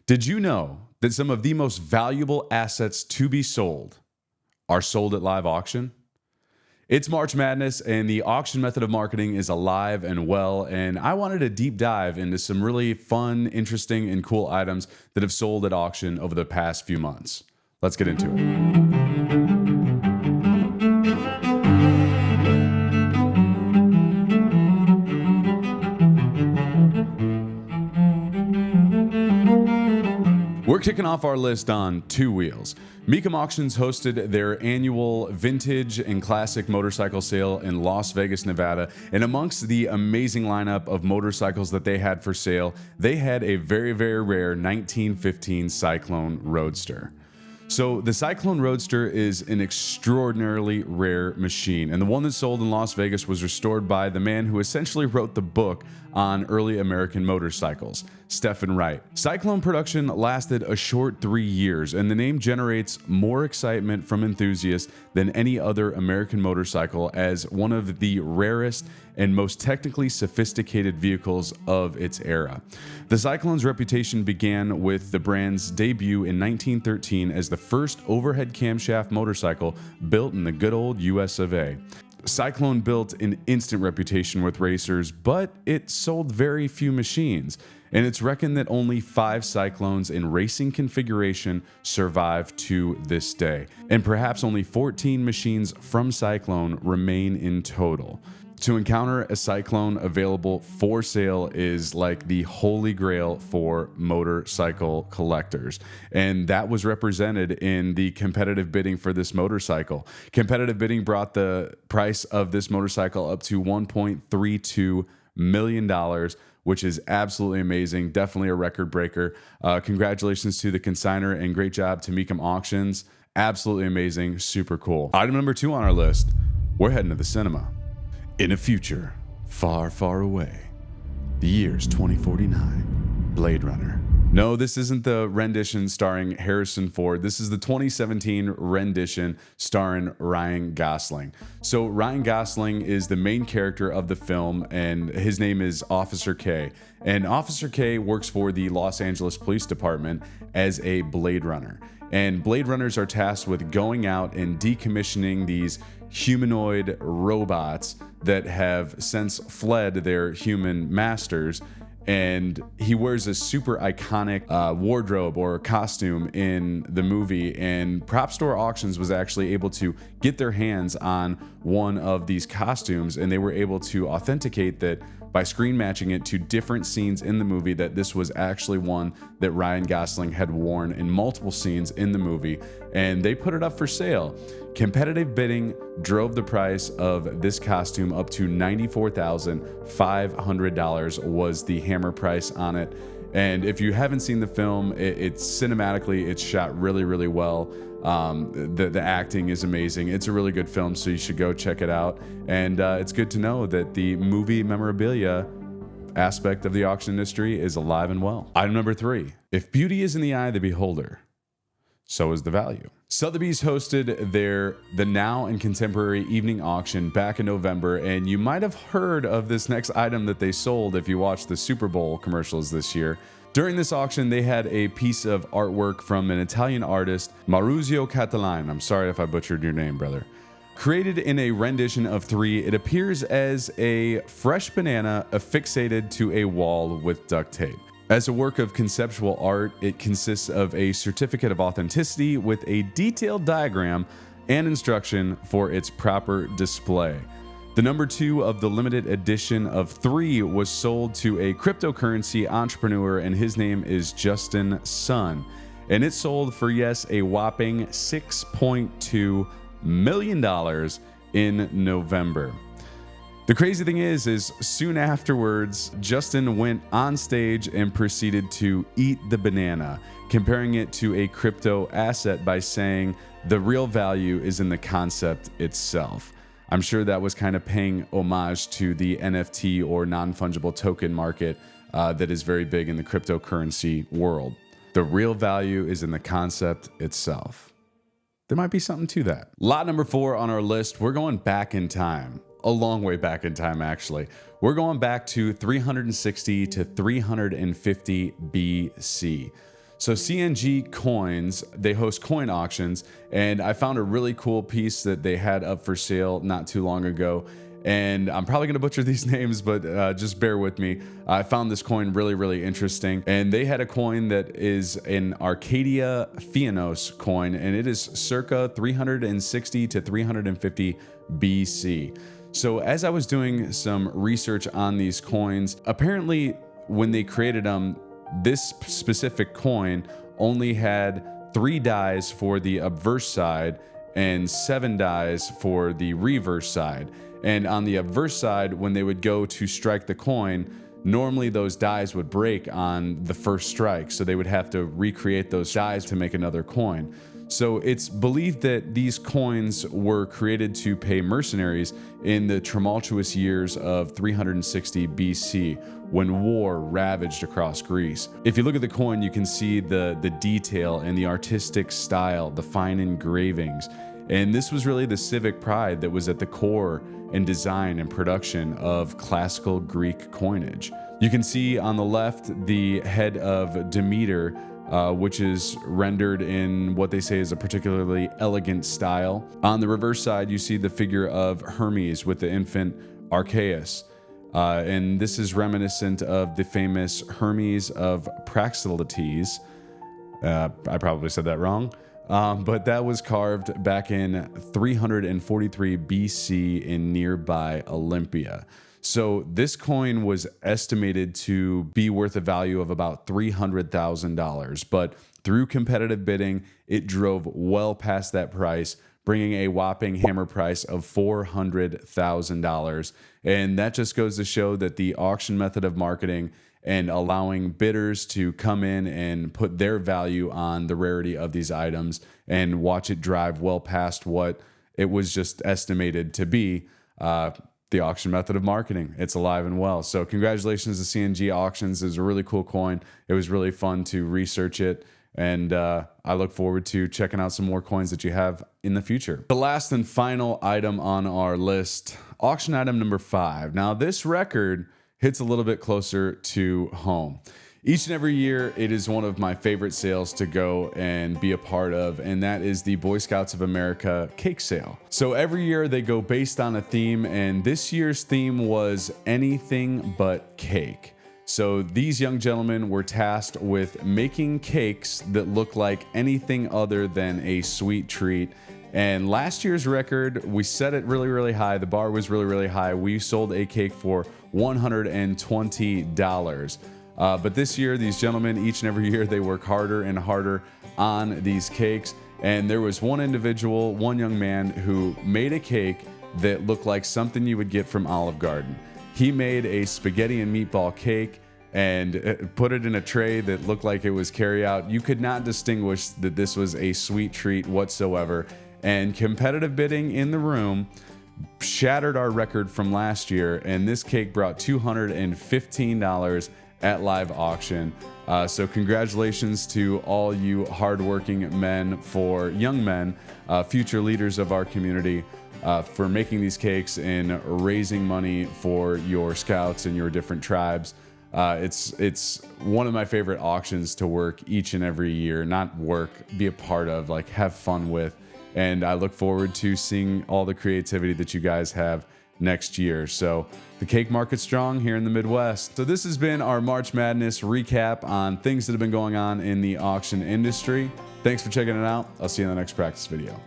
Did you know that some of the most valuable assets to be sold are sold at live auction? It's March Madness, and the auction method of marketing is alive and well, and I wanted to deep dive into some really fun, interesting, and cool items that have sold at auction over the past few months. Let's get into it. We're kicking off our list on two wheels. Mecum Auctions hosted their annual vintage and classic motorcycle sale in Las Vegas, Nevada. And amongst the amazing lineup of motorcycles that they had for sale, they had a very, very rare 1915 Cyclone Roadster. So the Cyclone Roadster is an extraordinarily rare machine, and the one that sold in Las Vegas was restored by the man who essentially wrote the book on early American motorcycles, Stephen Wright. Cyclone production lasted a short 3 years, and the name generates more excitement from enthusiasts than any other American motorcycle as one of the rarest and most technically sophisticated vehicles of its era. The Cyclone's reputation began with the brand's debut in 1913 as the first overhead camshaft motorcycle built in the good old US of A. Cyclone built an instant reputation with racers, but it sold very few machines, and it's reckoned that only 5 Cyclones in racing configuration survive to this day, and perhaps only 14 machines from Cyclone remain in total. To encounter a Cyclone available for sale is like the holy grail for motorcycle collectors. And that was represented in the competitive bidding for this motorcycle. Competitive bidding brought the price of this motorcycle up to $1.32 million, which is absolutely amazing. Definitely a record breaker. Congratulations to the consignor and great job to Mecum Auctions. Absolutely amazing. Super cool. Item number 2 on our list. We're heading to the cinema. In a future far, far away, the year's 2049, Blade Runner. No, this isn't the rendition starring Harrison Ford. This is the 2017 rendition starring Ryan Gosling. So Ryan Gosling is the main character of the film, and his name is Officer K. And Officer K works for the Los Angeles Police Department as a Blade Runner. And Blade Runners are tasked with going out and decommissioning these humanoid robots that have since fled their human masters. And he wears a super iconic wardrobe or costume in the movie, and Prop Store Auctions was actually able to get their hands on one of these costumes, and they were able to authenticate that by screen matching it to different scenes in the movie, that this was actually one that Ryan Gosling had worn in multiple scenes in the movie, and they put it up for sale. Competitive bidding drove the price of this costume up to $94,500 was the hammer price on it. And if you haven't seen the film, it's cinematically, it's shot really, really well. The acting is amazing. It's a really good film, so you should go check it out. And it's good to know that the movie memorabilia aspect of the auction industry is alive and well. Item number 3. If beauty is in the eye of the beholder, so is the value. Sotheby's hosted the Now and Contemporary Evening Auction back in November, and you might have heard of this next item that they sold if you watched the Super Bowl commercials this year. During this auction, they had a piece of artwork from an Italian artist, Maurizio Cattelan. I'm sorry if I butchered your name, brother. Created in a rendition of 3, it appears as a fresh banana affixated to a wall with duct tape. As a work of conceptual art, it consists of a certificate of authenticity with a detailed diagram and instruction for its proper display. The number 2 of the limited edition of 3 was sold to a cryptocurrency entrepreneur, and his name is Justin Sun. And it sold for, yes, a whopping $6.2 million in November. The crazy thing is soon afterwards, Justin went on stage and proceeded to eat the banana, comparing it to a crypto asset by saying the real value is in the concept itself. I'm sure that was kind of paying homage to the NFT or non-fungible token market that is very big in the cryptocurrency world. The real value is in the concept itself. There might be something to that. Lot number 4 on our list, we're going back in time. A long way back in time, actually. We're going back to 360 to 350 BC. So CNG Coins, they host coin auctions, and I found a really cool piece that they had up for sale not too long ago. And I'm probably going to butcher these names, but just bear with me. I found this coin really interesting. And they had a coin that is an Arcadia Fianos coin, and it is circa 360 to 350 BC. So as I was doing some research on these coins, apparently when they created them, this specific coin only had 3 dies for the obverse side and 7 dies for the reverse side. And on the obverse side, when they would go to strike the coin, normally those dies would break on the first strike. So they would have to recreate those dies to make another coin. So it's believed that these coins were created to pay mercenaries in the tumultuous years of 360 BC when war ravaged across Greece. If you look at the coin, you can see the detail and the artistic style, the fine engravings. And this was really the civic pride that was at the core and design and production of classical Greek coinage. You can see on the left the head of Demeter, which is rendered in what they say is a particularly elegant style. On the reverse side, you see the figure of Hermes with the infant Archaeus. And this is reminiscent of the famous Hermes of Praxiteles. I probably said that wrong. But that was carved back in 343 BC in nearby Olympia. So this coin was estimated to be worth a value of about $300,000, but through competitive bidding, it drove well past that price, bringing a whopping hammer price of $400,000. And that just goes to show that the auction method of marketing and allowing bidders to come in and put their value on the rarity of these items and watch it drive well past what it was just estimated to be. The auction method of marketing, it's alive and well. So congratulations to CNG Auctions. It was a really cool coin. It was really fun to research it. And I look forward to checking out some more coins that you have in the future. The last and final item on our list, auction item number 5. Now this record hits a little bit closer to home. Each and every year, it is one of my favorite sales to go and be a part of, and that is the Boy Scouts of America cake sale. So every year they go based on a theme, and this year's theme was anything but cake. So these young gentlemen were tasked with making cakes that look like anything other than a sweet treat. And last year's record, we set it really high. The bar was really high. We sold a cake for $120. But this year, these gentlemen, each and every year, they work harder and harder on these cakes. And there was one individual, one young man who made a cake that looked like something you would get from Olive Garden. He made a spaghetti and meatball cake and put it in a tray that looked like it was carry-out. You could not distinguish that this was a sweet treat whatsoever. And competitive bidding in the room shattered our record from last year. And this cake brought $215 at live auction. So congratulations to all you hardworking men, young men, future leaders of our community, for making these cakes and raising money for your scouts and your different tribes. It's one of my favorite auctions to work each and every year, not work, be a part of, like have fun with. And I look forward to seeing all the creativity that you guys have next year. So the cake market's strong here in the Midwest. So this has been our March Madness recap on things that have been going on in the auction industry. Thanks for checking it out. I'll see you in the next practice video.